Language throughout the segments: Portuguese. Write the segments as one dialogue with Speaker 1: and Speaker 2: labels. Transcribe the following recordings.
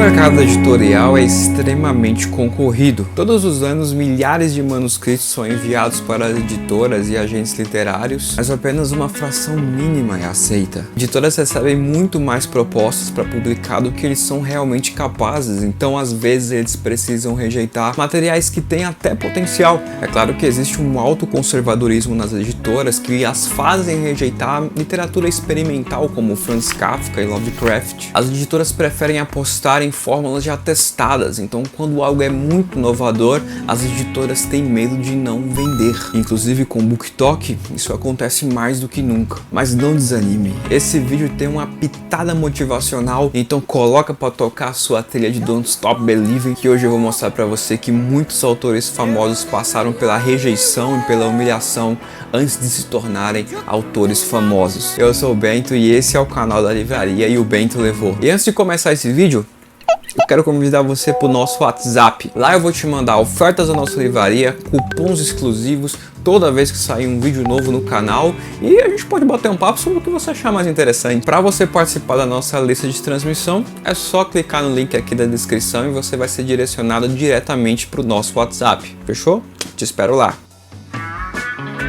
Speaker 1: mercado editorial é extremamente concorrido. Todos os anos, milhares de manuscritos são enviados para editoras e agentes literários, mas apenas uma fração mínima é aceita. Editoras recebem muito mais propostas para publicar do que eles são realmente capazes, então às vezes eles precisam rejeitar materiais que têm até potencial. É claro que existe um alto conservadorismo nas editoras que as fazem rejeitar literatura experimental como Franz Kafka e Lovecraft. As editoras preferem apostar em fórmulas já testadas, então quando algo é muito inovador, as editoras têm medo de não vender. Inclusive com BookTok, isso acontece mais do que nunca. Mas não desanime, esse vídeo tem uma pitada motivacional, então coloca para tocar a sua trilha de Don't Stop Believing, que hoje eu vou mostrar para você que muitos autores famosos passaram pela rejeição e pela humilhação antes de se tornarem autores famosos. Eu sou o Bento e esse é o canal da Livraria e o Bento Levou. E antes de começar esse vídeo, eu quero convidar você para o nosso WhatsApp. Lá eu vou te mandar ofertas da nossa livraria, cupons exclusivos, toda vez que sair um vídeo novo no canal, e a gente pode bater um papo sobre o que você achar mais interessante. Para você participar da nossa lista de transmissão, é só clicar no link aqui da descrição e você vai ser direcionado diretamente para o nosso WhatsApp. Fechou? Te espero lá.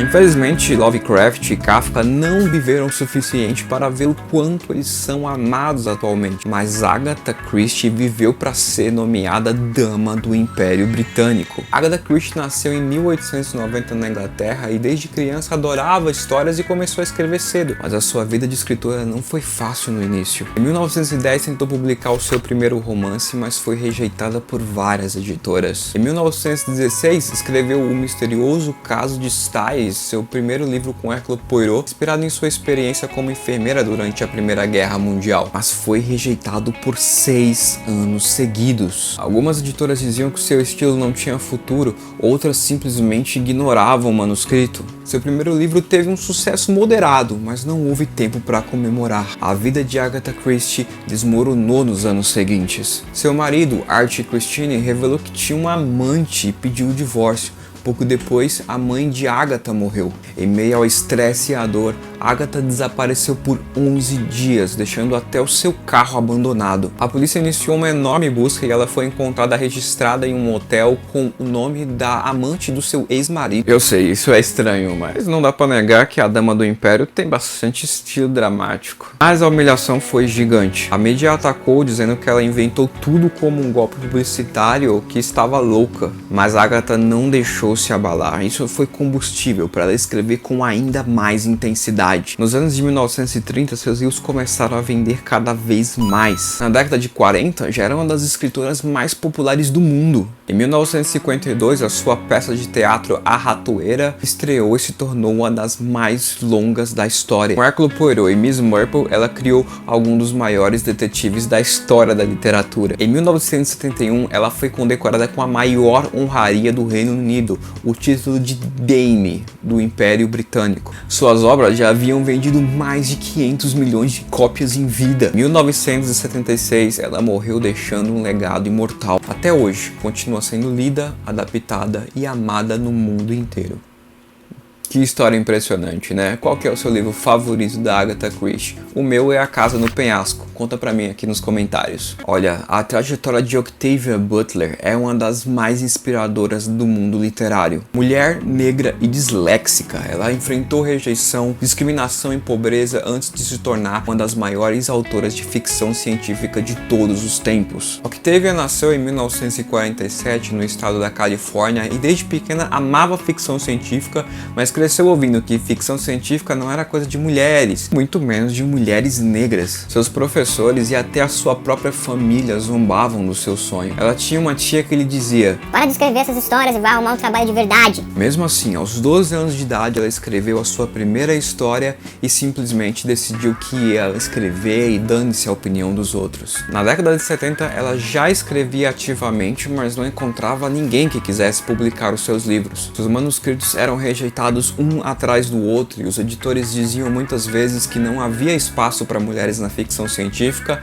Speaker 1: Infelizmente, Lovecraft e Kafka não viveram o suficiente para ver o quanto eles são amados atualmente, mas Agatha Christie viveu para ser nomeada Dama do Império Britânico. Agatha Christie nasceu em 1890 na Inglaterra e desde criança adorava histórias e começou a escrever cedo, mas a sua vida de escritora não foi fácil no início. Em 1910 tentou publicar o seu primeiro romance, mas foi rejeitada por várias editoras. Em 1916 escreveu O Misterioso Caso de Styles, seu primeiro livro com Hercule Poirot, inspirado em sua experiência como enfermeira durante a Primeira Guerra Mundial, mas foi rejeitado por 6 anos seguidos. Algumas editoras diziam que seu estilo não tinha futuro, outras simplesmente ignoravam o manuscrito. Seu primeiro livro teve um sucesso moderado, mas não houve tempo para comemorar. A vida de Agatha Christie desmoronou nos anos seguintes. Seu marido, Archie Christine, revelou que tinha uma amante e pediu o divórcio. Pouco depois, a mãe de Agatha morreu. Em meio ao estresse e à dor, Agatha desapareceu por 11 dias, deixando até o seu carro abandonado. A polícia iniciou uma enorme busca e ela foi encontrada registrada em um hotel com o nome da amante do seu ex-marido. Eu sei, isso é estranho, mas não dá pra negar que a Dama do Império tem bastante estilo dramático. Mas a humilhação foi gigante. A mídia atacou dizendo que ela inventou tudo como um golpe publicitário ou que estava louca. Mas Agatha não deixou se abalar. Isso foi combustível para ela escrever com ainda mais intensidade. Nos anos de 1930, seus livros começaram a vender cada vez mais. Na década de 40, já era uma das escritoras mais populares do mundo. Em 1952, a sua peça de teatro A Ratoeira estreou e se tornou uma das mais longas da história. Com Hercule Poirot e Miss Marple, ela criou alguns dos maiores detetives da história da literatura. Em 1971, ela foi condecorada com a maior honraria do Reino Unido, o título de Dame do Império Britânico. Suas obras já haviam vendido mais de 500 milhões de cópias em vida. Em 1976, ela morreu deixando um legado imortal. Até hoje, continua sendo lida, adaptada e amada no mundo inteiro. Que história impressionante, né? Qual que é o seu livro favorito da Agatha Christie? O meu é A Casa no Penhasco. Conta pra mim aqui nos comentários. Olha, a trajetória de Octavia Butler é uma das mais inspiradoras do mundo literário. Mulher, negra e disléxica, ela enfrentou rejeição, discriminação e pobreza antes de se tornar uma das maiores autoras de ficção científica de todos os tempos. Octavia nasceu em 1947 no estado da Califórnia e desde pequena amava ficção científica, mas cresceu ouvindo que ficção científica não era coisa de mulheres, muito menos de mulheres negras. Seus professores e até a sua própria família zombavam do seu sonho. Ela tinha uma tia que lhe dizia:
Speaker 2: para de escrever essas histórias e vai arrumar um trabalho de verdade.
Speaker 1: Mesmo assim, aos 12 anos de idade, ela escreveu a sua primeira história e simplesmente decidiu que ia escrever e dane-se a opinião dos outros. Na década de 70, ela já escrevia ativamente, mas não encontrava ninguém que quisesse publicar os seus livros. Seus manuscritos eram rejeitados um atrás do outro e os editores diziam muitas vezes que não havia espaço para mulheres na ficção científica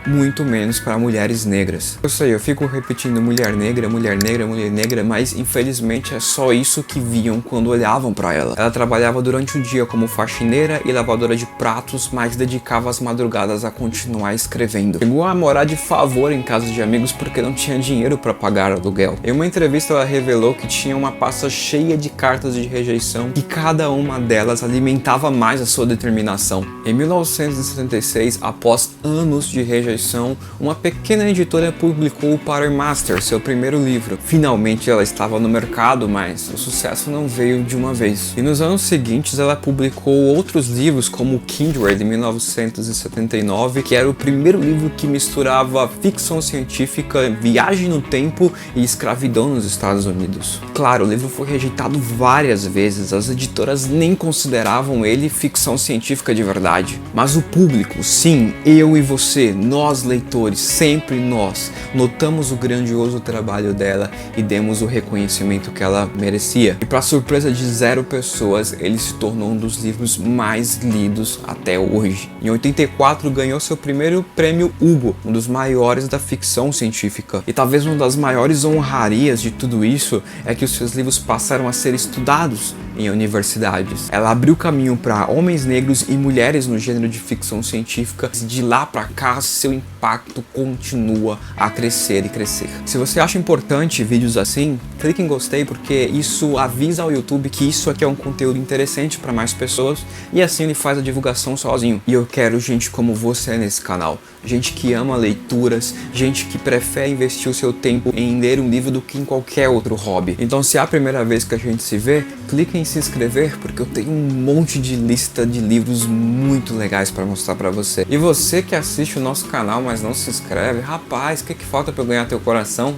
Speaker 1: muito menos para mulheres negras. Eu sei, eu fico repetindo mulher negra, mulher negra, mulher negra, mas infelizmente é só isso que viam quando olhavam para ela. Ela trabalhava durante o dia como faxineira e lavadora de pratos, mas dedicava as madrugadas a continuar escrevendo. Chegou a morar de favor em casa de amigos porque não tinha dinheiro para pagar aluguel. Em uma entrevista ela revelou que tinha uma pasta cheia de cartas de rejeição e cada uma delas alimentava mais a sua determinação. Em 1976, após anos de rejeição, uma pequena editora publicou o Potter Master, seu primeiro livro. Finalmente ela estava no mercado, mas o sucesso não veio de uma vez. E nos anos seguintes ela publicou outros livros como Kindred, em 1979, que era o primeiro livro que misturava ficção científica, viagem no tempo e escravidão nos Estados Unidos. Claro, o livro foi rejeitado várias vezes, as editoras nem consideravam ele ficção científica de verdade. Mas o público, sim, eu e você, nós leitores, sempre nós, notamos o grandioso trabalho dela e demos o reconhecimento que ela merecia. E para surpresa de 0 pessoas, ele se tornou um dos livros mais lidos até hoje. Em 84 ganhou seu primeiro prêmio Hugo, um dos maiores da ficção científica. E talvez uma das maiores honrarias de tudo isso é que os seus livros passaram a ser estudados em universidades. Ela abriu caminho para homens negros e mulheres no gênero de ficção científica. De lá para cá, seu impacto continua a crescer e crescer. Se você acha importante vídeos assim, clique em gostei, porque isso avisa ao YouTube que isso aqui é um conteúdo interessante para mais pessoas e assim ele faz a divulgação sozinho. E eu quero gente como você nesse canal. Gente que ama leituras, gente que prefere investir o seu tempo em ler um livro do que em qualquer outro hobby. Então, se é a primeira vez que a gente se vê, clique em se inscrever, porque eu tenho um monte de lista de livros muito legais para mostrar para você. E você que assiste o nosso canal, mas não se inscreve, rapaz, o que falta para eu ganhar teu coração?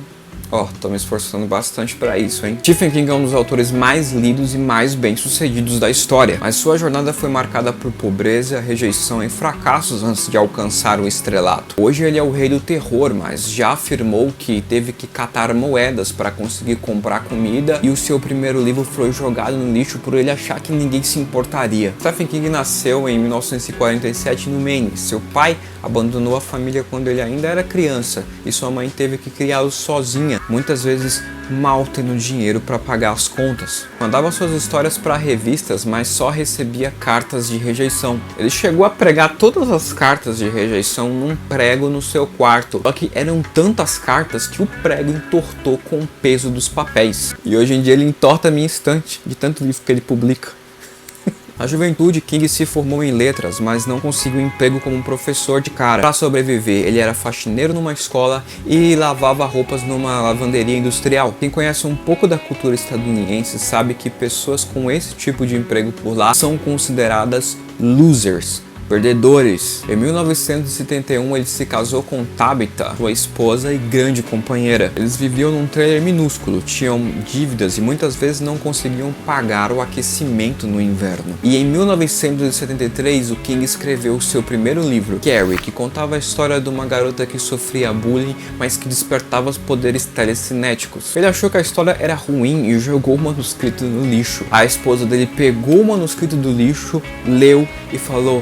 Speaker 1: Tô me esforçando bastante para isso, hein? Stephen King é um dos autores mais lidos e mais bem-sucedidos da história, mas sua jornada foi marcada por pobreza, rejeição e fracassos antes de alcançar o estrelato. Hoje ele é o rei do terror, mas já afirmou que teve que catar moedas para conseguir comprar comida e o seu primeiro livro foi jogado no lixo por ele achar que ninguém se importaria. Stephen King nasceu em 1947 no Maine. Seu pai abandonou a família quando ele ainda era criança e sua mãe teve que criá-lo sozinha, muitas vezes mal tendo dinheiro para pagar as contas. Mandava suas histórias para revistas, mas só recebia cartas de rejeição. Ele chegou a pregar todas as cartas de rejeição num prego no seu quarto, só que eram tantas cartas que o prego entortou com o peso dos papéis. E hoje em dia ele entorta a minha estante de tanto livro que ele publica. Na juventude, King se formou em letras, mas não conseguiu emprego como professor de cara. Para sobreviver, ele era faxineiro numa escola e lavava roupas numa lavanderia industrial. Quem conhece um pouco da cultura estadunidense sabe que pessoas com esse tipo de emprego por lá são consideradas losers, perdedores. Em 1971 ele se casou com Tabitha, sua esposa e grande companheira. Eles viviam num trailer minúsculo, tinham dívidas e muitas vezes não conseguiam pagar o aquecimento no inverno. E em 1973 o King escreveu seu primeiro livro, Carrie, que contava a história de uma garota que sofria bullying, mas que despertava os poderes telecinéticos. Ele achou que a história era ruim e jogou o manuscrito no lixo. A esposa dele pegou o manuscrito do lixo, leu e falou: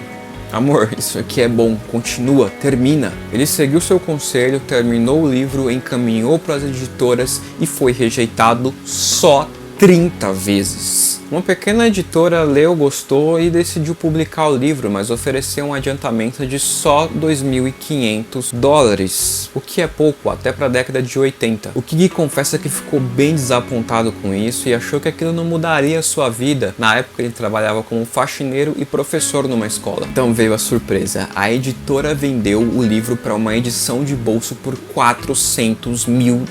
Speaker 1: amor, isso aqui é bom, continua, termina. Ele seguiu seu conselho, terminou o livro, encaminhou para as editoras e foi rejeitado só 30 vezes. Uma pequena editora leu, gostou e decidiu publicar o livro, mas ofereceu um adiantamento de só $2.500, o que é pouco, até para a década de 80. O King confessa que ficou bem desapontado com isso e achou que aquilo não mudaria a sua vida. Na época ele trabalhava como faxineiro e professor numa escola. Então veio a surpresa, a editora vendeu o livro para uma edição de bolso por $400 mil.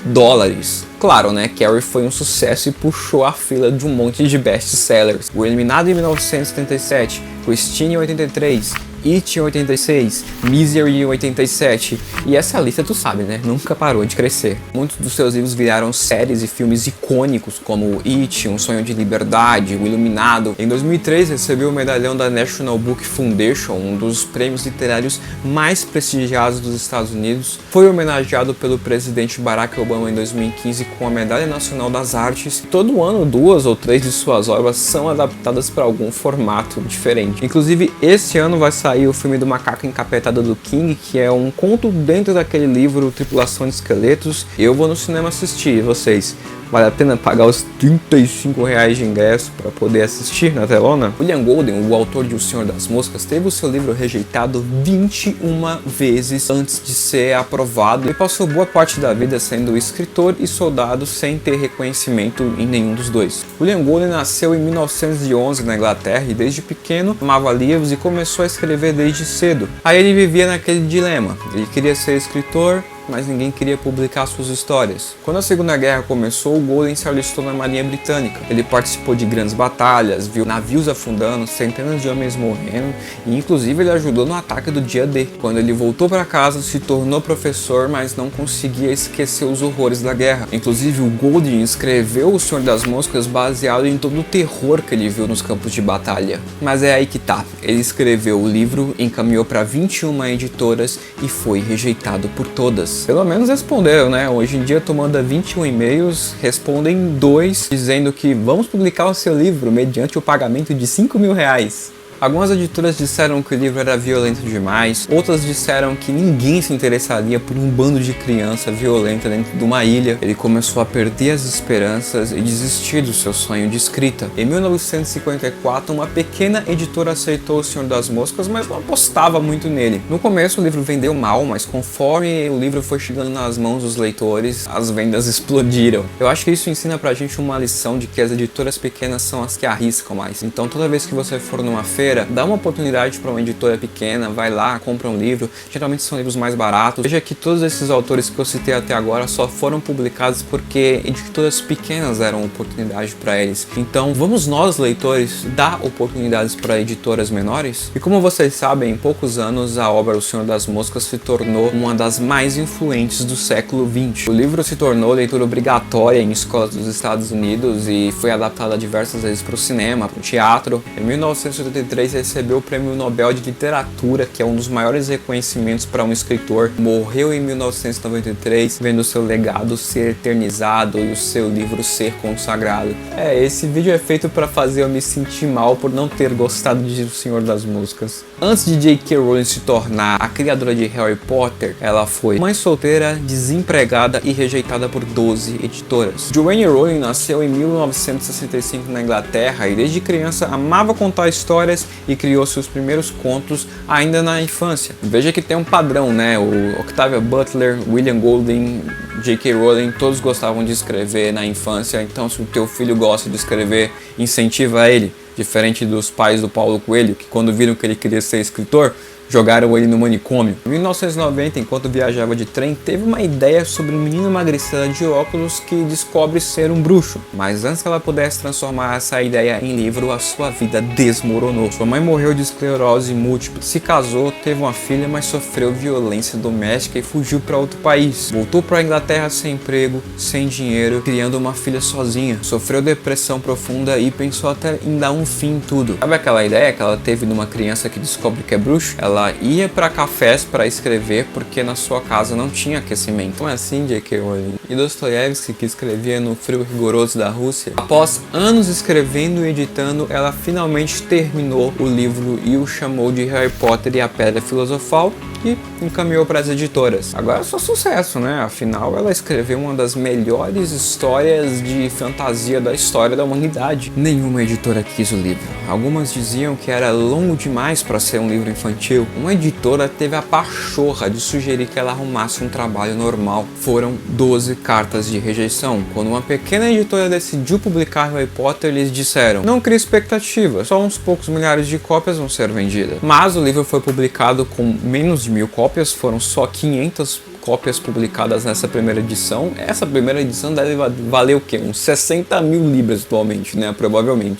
Speaker 1: Claro, né, Carrie foi um sucesso e puxou a fila de um monte de best-sellers. O Eliminado em 1977, Christine em 83, It em 86, Misery em 87, e essa lista tu sabe, né? Nunca parou de crescer. Muitos dos seus livros viraram séries e filmes icônicos, como It, Um Sonho de Liberdade, O Iluminado. Em 2003 recebeu o medalhão da National Book Foundation, um dos prêmios literários mais prestigiados dos Estados Unidos. Foi homenageado pelo presidente Barack Obama em 2015 com a Medalha Nacional das Artes. Todo ano, 2 ou 3 de suas obras são adaptadas para algum formato diferente. Inclusive, esse ano vai sair sair o filme do Macaco Encapetado do King, que é um conto dentro daquele livro Tripulação de Esqueletos. Eu vou no cinema assistir, e vocês? Vale a pena pagar os R$35 de ingresso para poder assistir na telona? William Golding, o autor de O Senhor das Moscas, teve o seu livro rejeitado 21 vezes antes de ser aprovado. Ele passou boa parte da vida sendo escritor e soldado sem ter reconhecimento em nenhum dos dois. William Golding nasceu em 1911 na Inglaterra e desde pequeno amava livros e começou a escrever desde cedo. Aí ele vivia naquele dilema, ele queria ser escritor, mas ninguém queria publicar suas histórias. Quando a Segunda Guerra começou, Golding se alistou na Marinha Britânica. Ele participou de grandes batalhas, viu navios afundando, centenas de homens morrendo e inclusive ele ajudou no ataque do dia D. Quando ele voltou para casa, se tornou professor, mas não conseguia esquecer os horrores da guerra. Inclusive o Golding escreveu O Senhor das Moscas baseado em todo o terror que ele viu nos campos de batalha. Mas é aí que tá. Ele escreveu o livro, encaminhou para 21 editoras e foi rejeitado por todas. Pelo menos responderam, né? Hoje em dia tu manda 21 e-mails, respondem 2 dizendo que vamos publicar o seu livro mediante o pagamento de R$5.000. Algumas editoras disseram que o livro era violento demais, outras disseram que ninguém se interessaria por um bando de criança violenta dentro de uma ilha. Ele começou a perder as esperanças e desistir do seu sonho de escrita. Em 1954, uma pequena editora aceitou O Senhor das Moscas, mas não apostava muito nele. No começo o livro vendeu mal, mas conforme o livro foi chegando nas mãos dos leitores, as vendas explodiram. Eu acho que isso ensina pra gente uma lição de que as editoras pequenas são as que arriscam mais. Então toda vez que você for numa feira, dá uma oportunidade para uma editora pequena, vai lá, compra um livro, geralmente são livros mais baratos. Veja que todos esses autores que eu citei até agora só foram publicados porque editoras pequenas deram oportunidade para eles. Então vamos nós, leitores, dar oportunidades para editoras menores? E como vocês sabem, em poucos anos a obra O Senhor das Moscas se tornou uma das mais influentes do século XX. O livro se tornou leitura obrigatória em escolas dos Estados Unidos e foi adaptada diversas vezes para o cinema, para o teatro. Em 1983 recebeu o Prêmio Nobel de Literatura, que é um dos maiores reconhecimentos para um escritor. Morreu em 1993, vendo seu legado ser eternizado e o seu livro ser consagrado. Esse vídeo é feito para fazer eu me sentir mal por não ter gostado de O Senhor das Moscas. Antes de J.K. Rowling se tornar a criadora de Harry Potter, ela foi mãe solteira, desempregada e rejeitada por 12 editoras. Joanne Rowling nasceu em 1965 na Inglaterra e desde criança amava contar histórias e criou seus primeiros contos ainda na infância. Veja que tem um padrão, né? O Octavia Butler, William Golding, J.K. Rowling, todos gostavam de escrever na infância, então se o teu filho gosta de escrever, incentiva ele. Diferente dos pais do Paulo Coelho, que quando viram que ele queria ser escritor, jogaram ele no manicômio. Em 1990, enquanto viajava de trem, teve uma ideia sobre uma menina magricela de óculos que descobre ser um bruxo. Mas antes que ela pudesse transformar essa ideia em livro, a sua vida desmoronou. Sua mãe morreu de esclerose múltipla, se casou, teve uma filha, mas sofreu violência doméstica e fugiu para outro país. Voltou para a Inglaterra sem emprego, sem dinheiro, criando uma filha sozinha. Sofreu depressão profunda e pensou até em dar um fim em tudo. Sabe aquela ideia que ela teve numa criança que descobre que é bruxo? Ela ia para cafés para escrever porque na sua casa não tinha aquecimento. Então é assim, J.K. Rowling. E Dostoiévski, que escrevia no frio rigoroso da Rússia, após anos escrevendo e editando, ela finalmente terminou o livro e o chamou de Harry Potter e a Pedra Filosofal e encaminhou para as editoras. Agora é só sucesso, né? Afinal, ela escreveu uma das melhores histórias de fantasia da história da humanidade. Nenhuma editora quis o livro. Algumas diziam que era longo demais para ser um livro infantil. Uma editora teve a pachorra de sugerir que ela arrumasse um trabalho normal. Foram 12 cartas de rejeição. Quando uma pequena editora decidiu publicar Harry Potter, eles disseram: não crie expectativa, só uns poucos milhares de cópias vão ser vendidas. Mas o livro foi publicado com menos de 1000 cópias, foram só 500 cópias publicadas nessa primeira edição. Essa primeira edição deve valer o quê? Uns 60 mil libras atualmente, né? Provavelmente.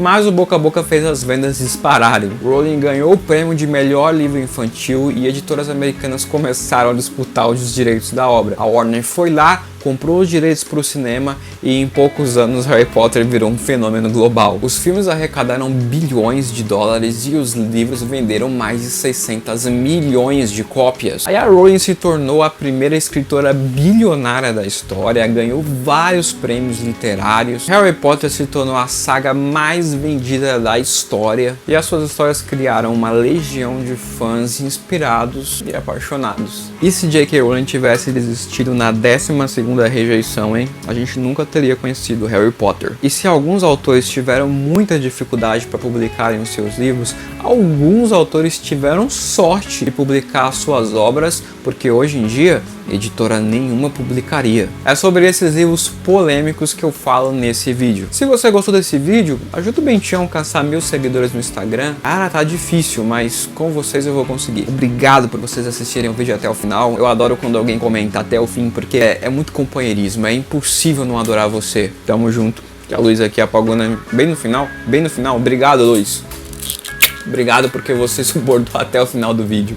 Speaker 1: Mas o boca a boca fez as vendas dispararem. Rowling ganhou o prêmio de melhor livro infantil e editoras americanas começaram a disputar os direitos da obra. A Warner foi lá, comprou os direitos para o cinema e em poucos anos Harry Potter virou um fenômeno global. Os filmes arrecadaram bilhões de dólares e os livros venderam mais de 600 milhões de cópias. Aí a Rowling se tornou a primeira escritora bilionária da história, ganhou vários prêmios literários. Harry Potter se tornou a saga mais vendida da história e as suas histórias criaram uma legião de fãs inspirados e apaixonados. E se J.K. Rowling tivesse desistido na 12ª rejeição, hein? A gente nunca teria conhecido Harry Potter. E se alguns autores tiveram muita dificuldade para publicarem os seus livros, alguns autores tiveram sorte de publicar suas obras, porque hoje em dia editora nenhuma publicaria. É sobre esses livros polêmicos que eu falo nesse vídeo. Se você gostou desse vídeo, ajuda o Bentião a alcançar 1000 seguidores no Instagram. Ah, tá difícil, mas com vocês eu vou conseguir. Obrigado por vocês assistirem o vídeo até o final. Eu adoro quando alguém comenta até o fim, porque é muito companheirismo, é impossível não adorar você. Tamo junto. A Luiz aqui apagou bem no final. Obrigado, Luiz. Obrigado porque você suportou até o final do vídeo.